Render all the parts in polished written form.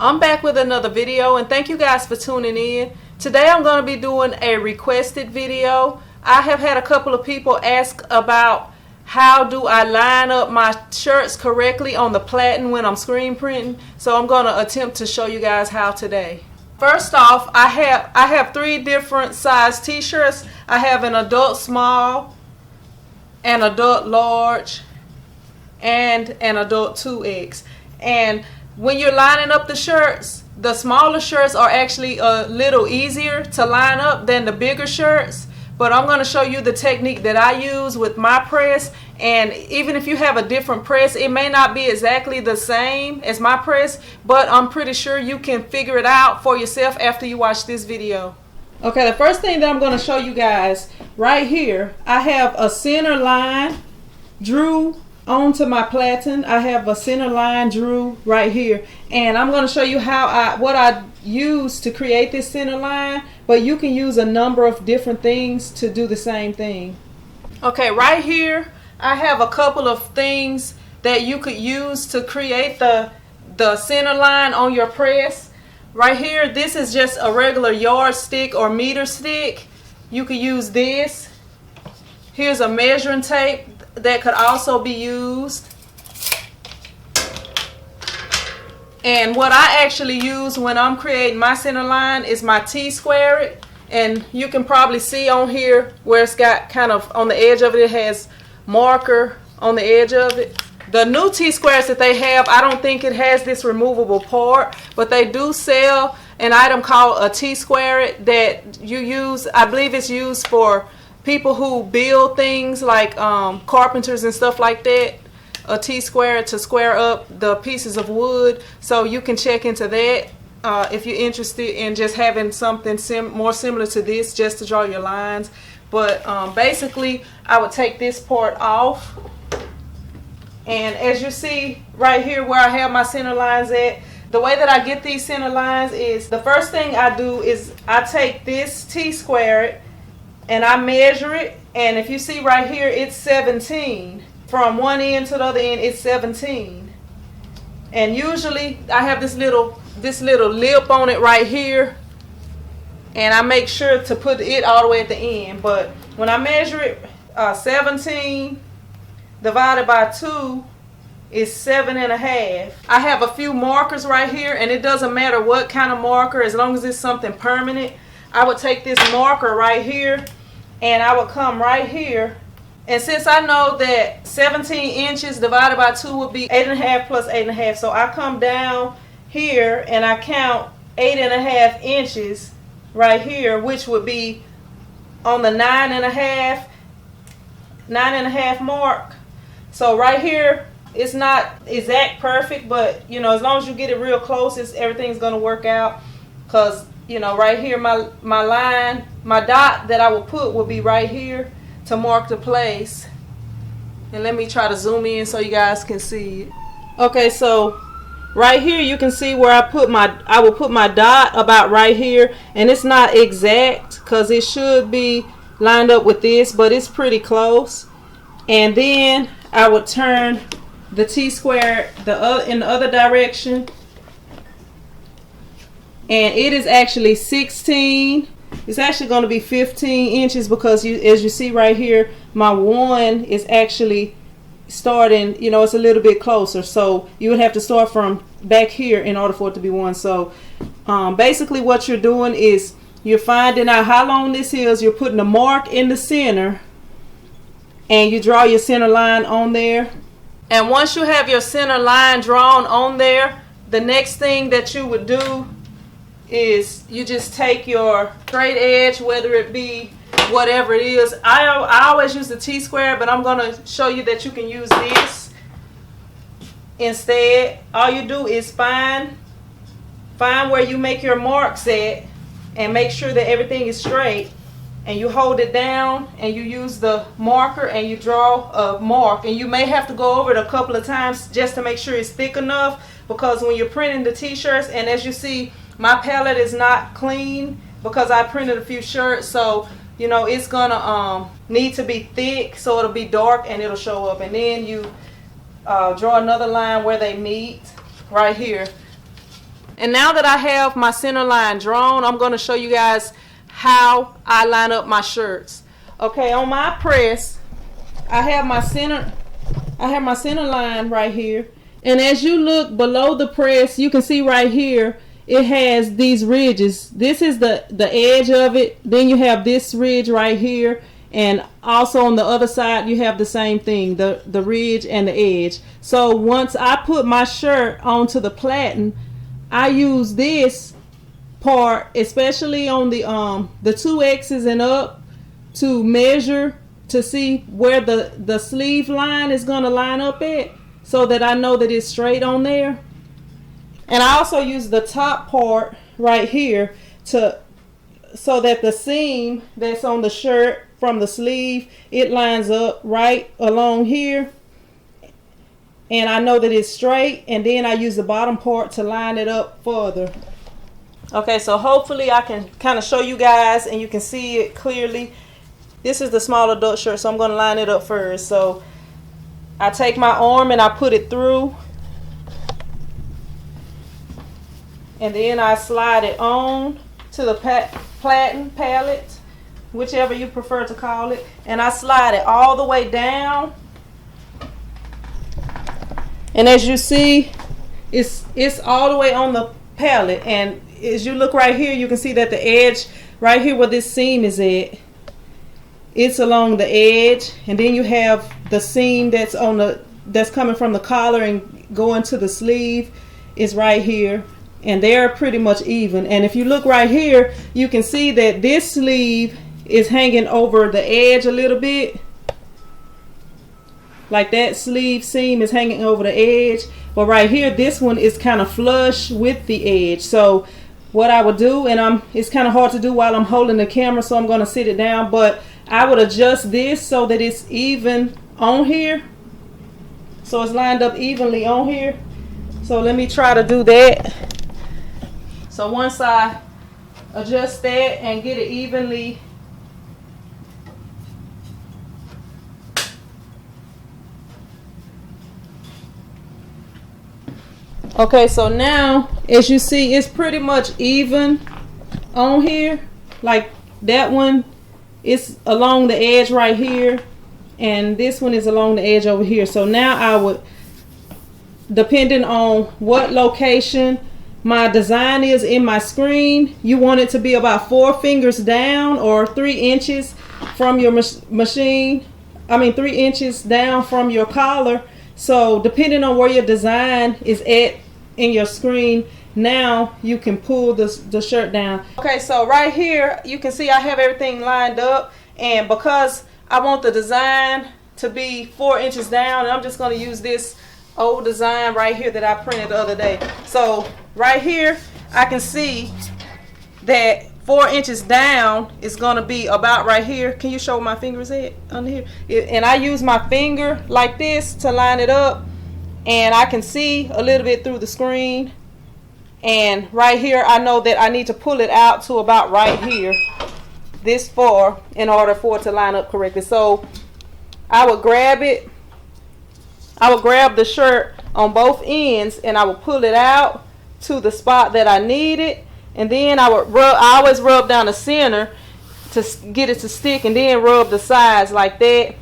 I'm back with another video, and thank you guys for tuning in. Today I'm going to be doing a requested video. I have had a couple of people ask about how do I line up my shirts correctly on the platen when I'm screen printing. So I'm going to attempt to show you guys how today. First off, I have 3 different size t-shirts. I have an adult small, an adult large, and an adult 2X. And when you're lining up the shirts, the smaller shirts are actually a little easier to line up than the bigger shirts. But I'm going to show you the technique that I use with my press. And even if you have a different press, it may not be exactly the same as my press, but I'm pretty sure you can figure it out for yourself after you watch this video. Okay, the first thing that I'm going to show you guys right here, I have a center line drew onto my platen. I have a center line drew right here, and I'm going to show you what I use to create this center line, but you can use a number of different things to do the same thing. Okay, right here I have a couple of things that you could use to create the center line on your press. Right here, this is just a regular yardstick or meter stick. You could use this. Here's a measuring tape that could also be used. And what I actually use when I'm creating my center line is my T-square. And you can probably see on here where it's got kind of on the edge of it, it has marker on the edge of it. The new T-squares that they have, I don't think it has this removable part, but they do sell an item called a T-square that you use. I believe it's used for people who build things like carpenters and stuff like that. A T-square to square up the pieces of wood. So you can check into that if you're interested in just having something more similar to this, just to draw your lines. But basically, I would take this part off. And as you see right here where I have my center lines at, the way that I get these center lines is the first thing I do is I take this T-square and I measure it. And if you see right here, it's 17. From one end to the other end, it's 17. And usually I have this little lip on it right here, and I make sure to put it all the way at the end. But when I measure it, 17 divided by 2 is 7.5. I have a few markers right here, and it doesn't matter what kind of marker, as long as it's something permanent. I would take this marker right here, and I would come right here. And since I know that 17 inches divided by 2 would be 8.5 plus 8.5, so I come down here and I count 8.5 inches right here, which would be on the 9.5 mark. So right here, it's not exact perfect, but you know, as long as you get it real close, everything's gonna work out. Cause you know, right here, my line, my dot that I will put will be right here to mark the place. And let me try to zoom in so you guys can see it. Okay, so right here you can see where I will put my dot about right here, and it's not exact because it should be lined up with this, but it's pretty close. And then I would turn the T-square in the other direction, and it is actually 16. It's actually going to be 15 inches because as you see right here, my 1 is actually starting, you know, it's a little bit closer. So you would have to start from back here in order for it to be 1. So basically what you're doing is you're finding out how long this is. You're putting a mark in the center, and you draw your center line on there. And once you have your center line drawn on there, the next thing that you would do is you just take your straight edge, whether it be whatever it is. I always use the T-square, but I'm going to show you that you can use this instead. All you do is find where you make your marks at and make sure that everything is straight. And you hold it down and you use the marker and you draw a mark. And you may have to go over it a couple of times just to make sure it's thick enough, because when you're printing the t-shirts, and as you see, my palette is not clean because I printed a few shirts, so you know it's gonna need to be thick so it'll be dark and it'll show up. And then you draw another line where they meet right here. And now that I have my center line drawn, I'm going to show you guys how I line up my shirts. Okay, on my press, I have my center line right here. And as you look below the press, you can see right here, it has these ridges. This is the edge of it. Then you have this ridge right here. And also on the other side, you have the same thing, the ridge and the edge. So once I put my shirt onto the platen, I use this part, especially on the 2X's and up, to measure to see where the sleeve line is going to line up at, so that I know that it's straight on there. And I also use the top part right here so that the seam that's on the shirt from the sleeve, it lines up right along here, and I know that it's straight. And then I use the bottom part to line it up further. Okay, so hopefully I can kind of show you guys and you can see it clearly. This is the small adult shirt, so I'm going to line it up first. So I take my arm and I put it through, and then I slide it on to the platen palette, whichever you prefer to call it, and I slide it all the way down. And as you see, it's all the way on the palette. And as you look right here, you can see that the edge right here where this seam is at, it's along the edge. And then you have the seam that's coming from the collar and going to the sleeve is right here, and they're pretty much even. And if you look right here, you can see that this sleeve is hanging over the edge a little bit, like that sleeve seam is hanging over the edge. But right here, this one is kind of flush with the edge. So what I would do, and it's kind of hard to do while I'm holding the camera, so I'm going to sit it down, but I would adjust this so that it's even on here, so it's lined up evenly on here. So let me try to do that. So once I adjust that and get it evenly, okay, so now as you see, it's pretty much even on here. Like that one, it's along the edge right here, and this one is along the edge over here. So now I would, depending on what location my design is in my screen, you want it to be about 4 fingers down or 3 inches from your machine. 3 inches down from your collar. So depending on where your design is at in your screen, now you can pull the shirt down. Okay, so right here you can see I have everything lined up, and because I want the design to be 4 inches down, I'm just going to use this old design right here that I printed the other day. So right here I can see that 4 inches down is going to be about right here. Can you show where my fingers at under here? And I use my finger like this to line it up, and I can see a little bit through the screen. And right here I know that I need to pull it out to about right here, this far, in order for it to line up correctly. So I would grab it, I would grab the shirt on both ends, and I would pull it out to the spot that I needed, and then I always rub down the center to get it to stick, and then rub the sides like that,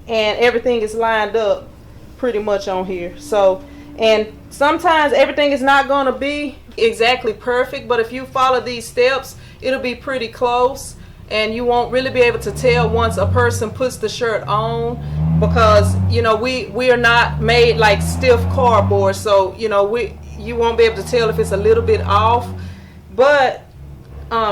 and everything is lined up pretty much on here. So, and sometimes everything is not going to be exactly perfect, but if you follow these steps, it'll be pretty close, and you won't really be able to tell once a person puts the shirt on, because you know we are not made like stiff cardboard, so you know you won't be able to tell if it's a little bit off. But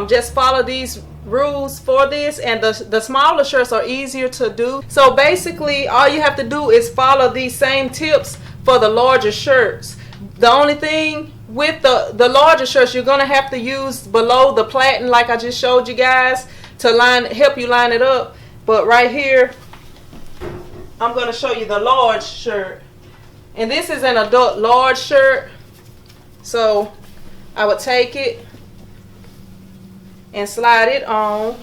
just follow these rules for this, and the smaller shirts are easier to do. So basically all you have to do is follow these same tips for the larger shirts. The only thing with the larger shirts, you're gonna have to use below the platen, like I just showed you guys, to help you line it up. But right here I'm gonna show you the large shirt, and this is an adult large shirt. So I would take it and slide it on.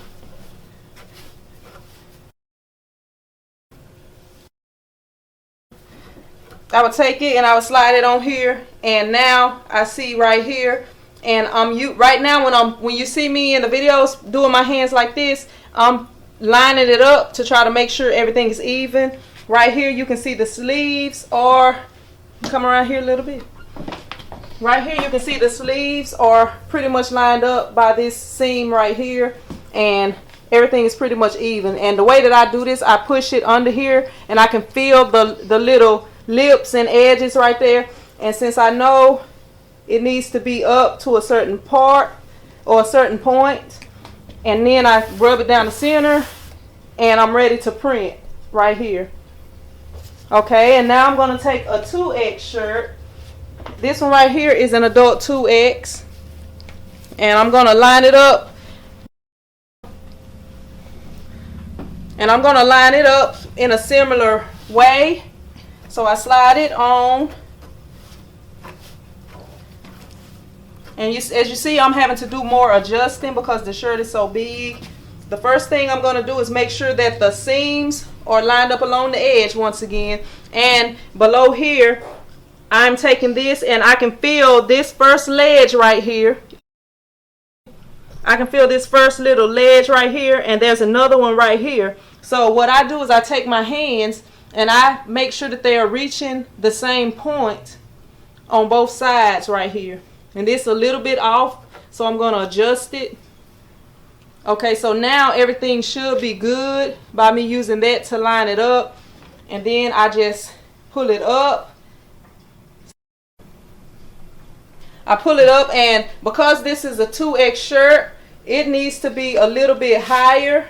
I would take it and I would slide it on here, and now I see right here, and right now when you see me in the videos doing my hands like this, I'm lining it up to try to make sure everything is even. Right here you can see the sleeves are, come around here a little bit. Right here you can see the sleeves are pretty much lined up by this seam right here, and everything is pretty much even. And the way that I do this, I push it under here and I can feel the little lips and edges right there. And since I know it needs to be up to a certain part or a certain point, and then I rub it down the center and I'm ready to print right here. Okay, and now I'm going to take a 2X shirt. This one right here is an adult 2X, and I'm going to line it up. And I'm going to line it up in a similar way. So I slide it on. And as you see, I'm having to do more adjusting because the shirt is so big. The first thing I'm going to do is make sure that the seams are lined up along the edge once again. And below here, I'm taking this and I can feel this first ledge right here. I can feel this first little ledge right here, and there's another one right here. So what I do is I take my hands and I make sure that they are reaching the same point on both sides right here. And this is a little bit off, so I'm going to adjust it. Okay, so now everything should be good by me using that to line it up. And then I just pull it up. I pull it up, and because this is a 2X shirt, it needs to be a little bit higher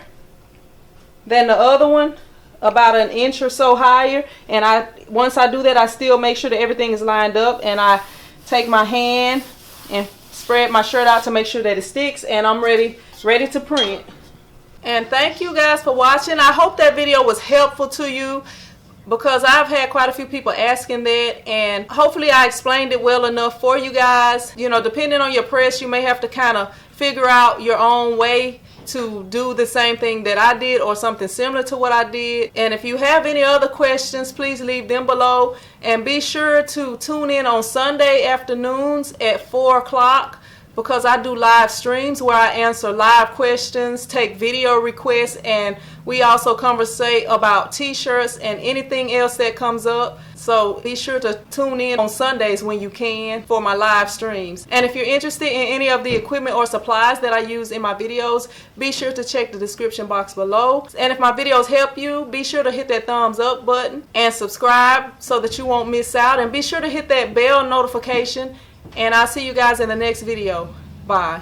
than the other one, about an inch or so higher. And once I do that, I still make sure that everything is lined up, and I take my hand and spread my shirt out to make sure that it sticks, and I'm ready to print. And thank you guys for watching. I hope that video was helpful to you, because I've had quite a few people asking that, and hopefully I explained it well enough for you guys. You know, depending on your press, you may have to kind of figure out your own way to do the same thing that I did or something similar to what I did. And if you have any other questions, please leave them below, and be sure to tune in on Sunday afternoons at 4 o'clock, because I do live streams where I answer live questions, take video requests, and we also conversate about t-shirts and anything else that comes up. So be sure to tune in on Sundays when you can for my live streams. And if you're interested in any of the equipment or supplies that I use in my videos, be sure to check the description box below. And if my videos help you, be sure to hit that thumbs up button and subscribe so that you won't miss out. And be sure to hit that bell notification. And I'll see you guys in the next video. Bye.